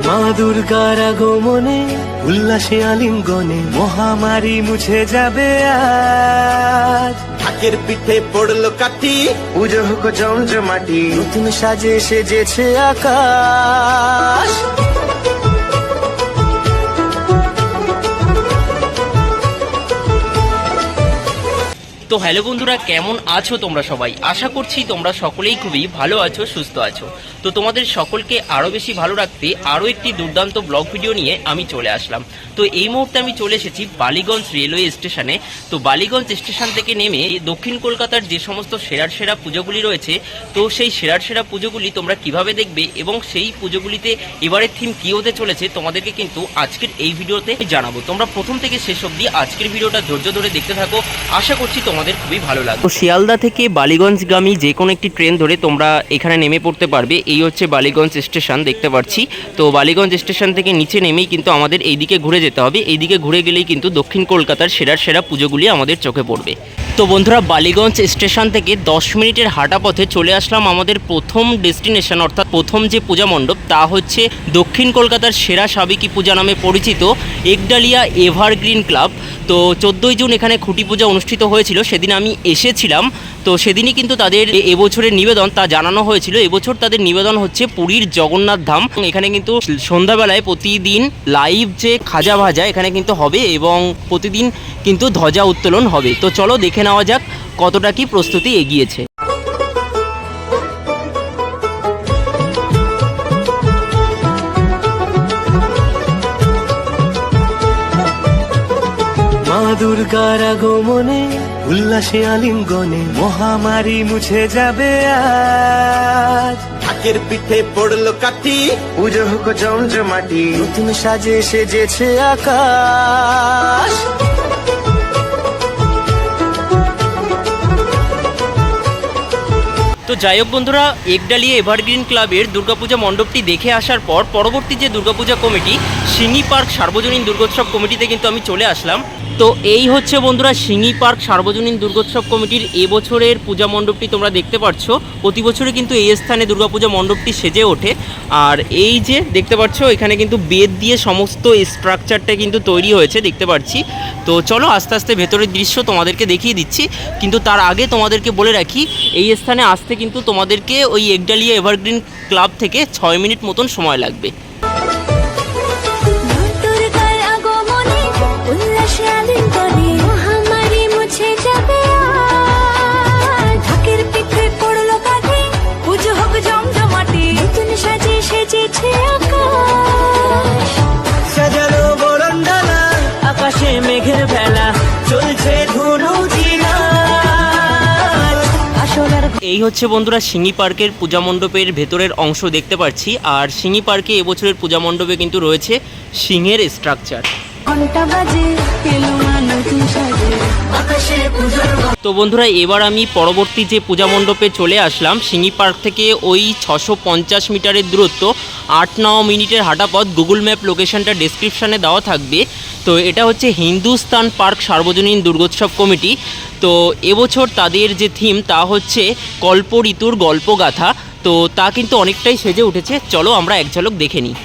মা দুর্গার আগমনে উল্লাসে আলিঙ্গনে মহামারী মুছে যাবে আজ। ঢাকের পিঠে পড়লো কাঠি, পুজো হোক জমজমাটি, নতুন সাজে সেজেছে আকাশ। তো হ্যালো বন্ধুরা, কেমন আছো তোমরা সবাই? আশা করছি তোমরা সকলেই খুবই ভালো আছো, সুস্থ আছো। তো তোমাদের সকলকে আরও বেশি ভালো রাখতে আরও একটি দুর্দান্ত ব্লগ ভিডিও নিয়ে আমি চলে আসলাম। তো এই মুহূর্তে আমি চলে এসেছি বালিগঞ্জ রেলওয়ে স্টেশনে। তো বালিগঞ্জ স্টেশন থেকে নেমে দক্ষিণ কলকাতার যে সমস্ত সেরা পুজোগুলি রয়েছে, তো সেই সেরা পুজোগুলি তোমরা কিভাবে দেখবে এবং সেই পুজোগুলিতে এবারের থিম কী হতে চলেছে তোমাদেরকে কিন্তু আজকের এই ভিডিওতে জানাবো। তোমরা প্রথম থেকে শেষ অবধি আজকের ভিডিওটা ধৈর্য ধরে দেখতে থাকো, আশা করছি তোমাদের খুবই ভালো লাগবে। তো শিয়ালদা থেকে বালিগঞ্জগামী যে কোনো একটি ট্রেন ধরে তোমরা এখানে নেমে পড়তে পারবে। এই হচ্ছে বালিগঞ্জ স্টেশন, দেখতে পাচ্ছি। তো বালিগঞ্জ স্টেশন থেকে নিচে নেমেই কিন্তু আমাদের এইদিকে ঘুরে যেতে হবে। এইদিকে ঘুরে গেলেই কিন্তু দক্ষিণ কলকাতার সেরা পুজোগুলি আমাদের চোখে পড়বে। তো বন্ধুরা, বালিগঞ্জ স্টেশন থেকে 10 মিনিটের হাঁটা পথে চলে আসলাম আমাদের প্রথম ডেস্টিনেশন, অর্থাৎ প্রথম যে পূজা মণ্ডপ, তা হচ্ছে দক্ষিণ কলকাতার সেরা সাবেকি পূজা নামে পরিচিত একডালিয়া এভারগ্রিন ক্লাব। তো 14ই জুন এখানে খুঁটি পূজা অনুষ্ঠিত হয়েছিল, সেদিন আমি এসেছিলাম। তো সেদিনই কিন্তু তাদের এবছরের নিবেদন তা জানানো হয়েছিল। এবছর তাদের নিবেদন হচ্ছে পুরীর জগন্নাথ ধাম। এখানে কিন্তু সন্ধ্যাবেলায় প্রতিদিন লাইভ যে খাজা ভাজা এখানে কিন্তু হবে এবং প্রতিদিন কিন্তু ধ্বজা উত্তোলন হবে। তো চলো দেখে নেওয়া যাক কতটা কি প্রস্তুতি এগিয়েছে। মা দুর্গার আগমনে উল্লাসে আলিঙ্গনে মহামারী মুছে যাবে আজ। ঢাকের পিঠে পড়লো কাঠি, পুজো হোক জমজমাটি, নতুন সাজে সেজেছে আকাশ। তো যাই হোক বন্ধুরা, একডালিয়া এভারগ্রিন ক্লাবের দুর্গাপূজা মণ্ডপটি দেখে আসার পর পরবর্তী যে দুর্গাপূজা কমিটি সিঙ্গি পার্ক সার্বজনীন দুর্গোৎসব কমিটিতে কিন্তু আমি চলে আসলাম। তো এই হচ্ছে বন্ধুরা সিঙ্গি পার্ক সার্বজনীন দুর্গোৎসব কমিটির এবছরের পূজা মণ্ডপটি তোমরা দেখতে পাচ্ছ। প্রতি বছরে কিন্তু এই স্থানে দুর্গাপূজা মণ্ডপটি সেজে ওঠে। আর এই যে দেখতে পাচ্ছ এখানে কিন্তু বেদ দিয়ে সমস্ত স্ট্রাকচারটা কিন্তু তৈরি হয়েছে, দেখতে পাচ্ছি। তো চলো আস্তে আস্তে ভেতরের দৃশ্য তোমাদেরকে দেখিয়ে দিচ্ছি, কিন্তু তার আগে তোমাদেরকে বলে রাখি এই স্থানে আসতে কিন্তু তোমাদেরকে ওই একডালিয়া এভারগ্রিন ক্লাব থেকে 6 মিনিট মতন সময় লাগবে। সাজানো বরণডালা, আকাশে মেঘের ভেলা, চলছে ধনু জিনা। এই হচ্ছে বন্ধুরা সিঙ্গি পার্কের পূজা মণ্ডপের ভেতরের অংশ দেখতে পাচ্ছি। আর সিঙ্গি পার্কে এবছরের পূজা মণ্ডপে কিন্তু রয়েছে সিংহের স্ট্রাকচার। তো বন্ধুরা, এবার আমি পরবর্তী যে পূজা মণ্ডপে চলে আসলাম। সিঙ্গি পার্ক থেকে ওই 650 মিটারের দূরত্ব, 8-9 মিনিটের হাঁটা পথ। গুগল ম্যাপ লোকেশনটা ডেসক্রিপশানে দেওয়া থাকবে। তো এটা হচ্ছে হিন্দুস্তান পার্ক সার্বজনীন দুর্গোৎসব কমিটি। তো এবছর তাদের যে থিম তা হচ্ছে কল্প ঋতুর গল্পগাথা। তো তা কিন্তু অনেকটাই সেজে উঠেছে, চলো আমরা এক ঝলক দেখে নিই।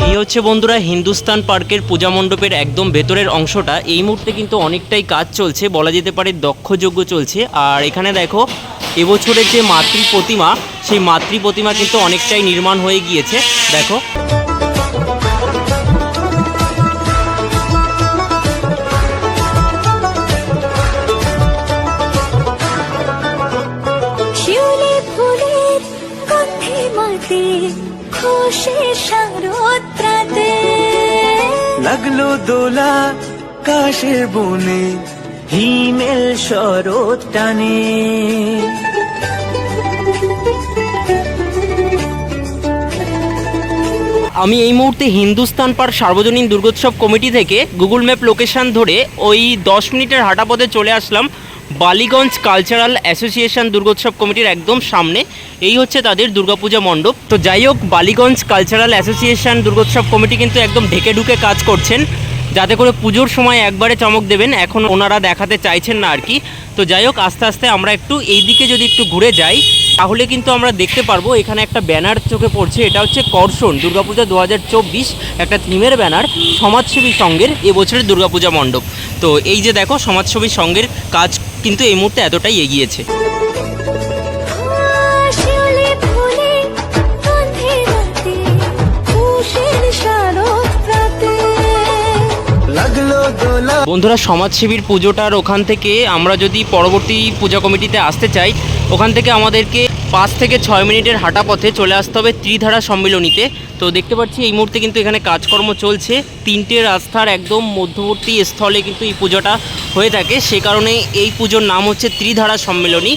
এই হচ্ছে বন্ধুরা হিন্দুস্তান পার্কের পূজা মণ্ডপের একদম ভেতরের অংশটা। এই মুহূর্তে কিন্তু অনেকটাই কাজ চলছে, বলা যেতে পারে দক্ষযজ্ঞ চলছে। আর এখানে দেখো এবছরের যে মাতৃ প্রতিমা, সেই মাতৃ প্রতিমা কিন্তু অনেকটাই নির্মাণ হয়ে গিয়েছে, দেখো। লাগলো দোলা কাশের বনে, হিমেল শরৎ টানে। আমি এই মুহূর্তে হিন্দুস্তান পার্ক সার্বজনীন দুর্গোৎসব কমিটি থেকে গুগল ম্যাপ লোকেশন ধরে ওই 10 মিনিটের হাঁটা পথে চলে আসলাম বালিগঞ্জ কালচারাল অ্যাসোসিয়েশন দুর্গোৎসব কমিটির একদম সামনে এই হচ্ছে তাদের দুর্গাপূজা মণ্ডপ। তো যাই হোক, বালিগঞ্জ কালচারাল অ্যাসোসিয়েশন দুর্গোৎসব কমিটি কিন্তু একদম ঢেকে ঢুকে কাজ করছেন, যাতে করে পুজোর সময় একবারে চমক দেবেন এখন ওনারা দেখাতে চাইছেন না আর কি। তো যাই হোক, আস্তে আস্তে আমরা একটু এই দিকে যদি একটু ঘুরে যাই তাহলে কিন্তু আমরা দেখতে পারবো এখানে একটা ব্যানার চোখে পড়ছে। এটা হচ্ছে কর্ষণ দুর্গাপূজা 2024, একটা থিমের ব্যানার, সমাজসেবী সংঘের এবছরের দুর্গাপূজা মণ্ডপ। তো এই যে দেখো, সমাজসেবী সংঘের কাজ কিন্তু এই মুহূর্তে এতটাই এগিয়েছে। শিউলি ফুলে গন্ধে রাতে উষের শারদ প্রাতে লাগলো দোলা। বন্ধুরা, সমাজসেবীর পুজোটার ওখান থেকে আমরা যদি পরবর্তী পূজা কমিটিতে আসতে চাই, ওখান থেকে আমাদেরকে 5 থেকে 6 মিনিটের হাঁটা পথে চলে আসতে হবে ত্রিধারা সম্মিলনীতে। তো দেখতে পাচ্ছি এই মুহূর্তে কিন্তু এখানে কাজকর্ম চলছে। 3টে রাস্তার একদম মধ্যবর্তী স্থলে কিন্তু এই পুজোটা হয়ে থাকে, সে কারণে এই পুজোর নাম হচ্ছে ত্রিধারা সম্মিলনী।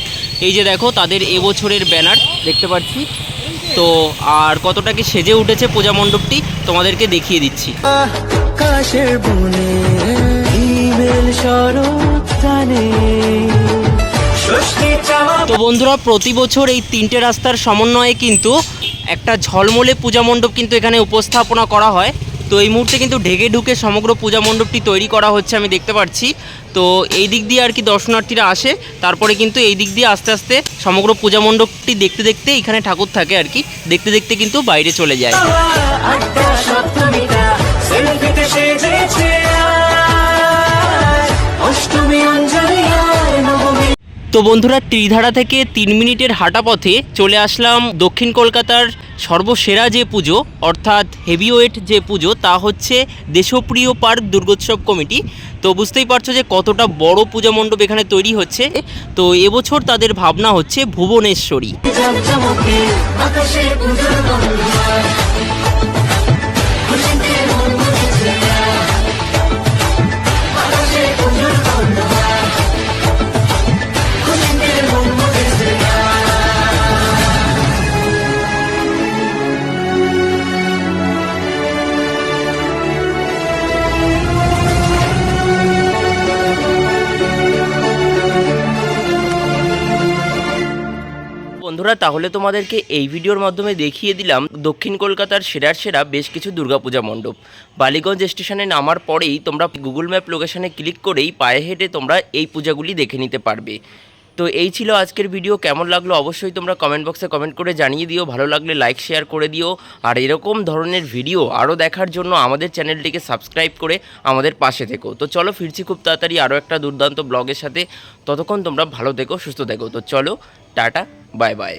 এই যে দেখো, তাদের এবছরের ব্যানার দেখতে পাচ্ছি। তো আর কতটা কি সেজে উঠেছে পূজা মণ্ডপটি তোমাদেরকে দেখিয়ে দিচ্ছি। আকাশের বনে হিমেল শরৎ টানে ষষ্ঠী চাওয়া। তো বন্ধুরা, প্রতি বছর এই 3টে রাস্তার সমন্বয়ে কিন্তু একটা ঝলমলে পূজা মণ্ডপ কিন্তু এখানে উপস্থাপনা করা হয়। তো এই মুহূর্তে কিন্তু ঢেকে ঢুকে সমগ্র পূজা মণ্ডপটি তৈরি করা হচ্ছে, আমি দেখতে পাচ্ছি। তো এই দিক দিয়ে আর কি দর্শনার্থীরা আসে, তারপরে কিন্তু এই দিক দিয়ে আস্তে আস্তে সমগ্র পূজা মণ্ডপটি দেখতে দেখতে এখানে ঠাকুর থাকে আর কি, দেখতে দেখতে কিন্তু বাইরে চলে যায়। আড্ডা সপ্তমীটা সেলফিতে সেজেছে আজ, অষ্টমী অঞ্জলি আর নবমী। তো বন্ধুরা, ত্রিধারা থেকে 3 মিনিটের হাঁটা পথে চলে আসলাম দক্ষিণ কলকাতার সর্বসেরা যে পুজো, অর্থাৎ হেভিওয়েট যে পুজো, তা হচ্ছে দেশপ্রিয় পার্ক দুর্গোৎসব কমিটি। তো বুঝতেই পারছো যে কতটা বড় পূজা মণ্ডপ এখানে তৈরি হচ্ছে। তো এবছর তাদের ভাবনা হচ্ছে ভুবনেশ্বরী। জমজমকে আকাশে পুজোর বন্দনা, খুশিতে মন মুখেছে আকাশে পুজোর বন্দনা, খুশিতে মন মুখেছে। বন্ধুরা, তাহলে তোমাদেরকে এই ভিডিওর মাধ্যমে দেখিয়ে দিলাম দক্ষিণ কলকাতার সেরার সেরা বেশ কিছু দুর্গাপূজা মণ্ডপ। বালিগঞ্জ স্টেশনে নামার পরেই তোমরা গুগল ম্যাপ লোকেশনে ক্লিক করেই পায়ে হেঁটে তোমরা এই পূজাগুলি দেখে নিতে পারবে। তো এই ছিল আজকের ভিডিও। কেমন লাগলো অবশ্যই তোমরা কমেন্ট বক্সে কমেন্ট করে জানিয়ে দিও। ভালো লাগলে লাইক শেয়ার করে দিও। আর এরকম ধরনের ভিডিও আরও দেখার জন্য আমাদের চ্যানেলটিকে সাবস্ক্রাইব করে আমাদের পাশে থেকো। তো চলো, ফিরছি খুব তাড়াতাড়ি আরও একটা দুর্দান্ত ব্লগের সাথে। ততক্ষণ তোমরা ভালো থেকো, সুস্থ থেকো। তো চলো, টাটা, বাই বাই।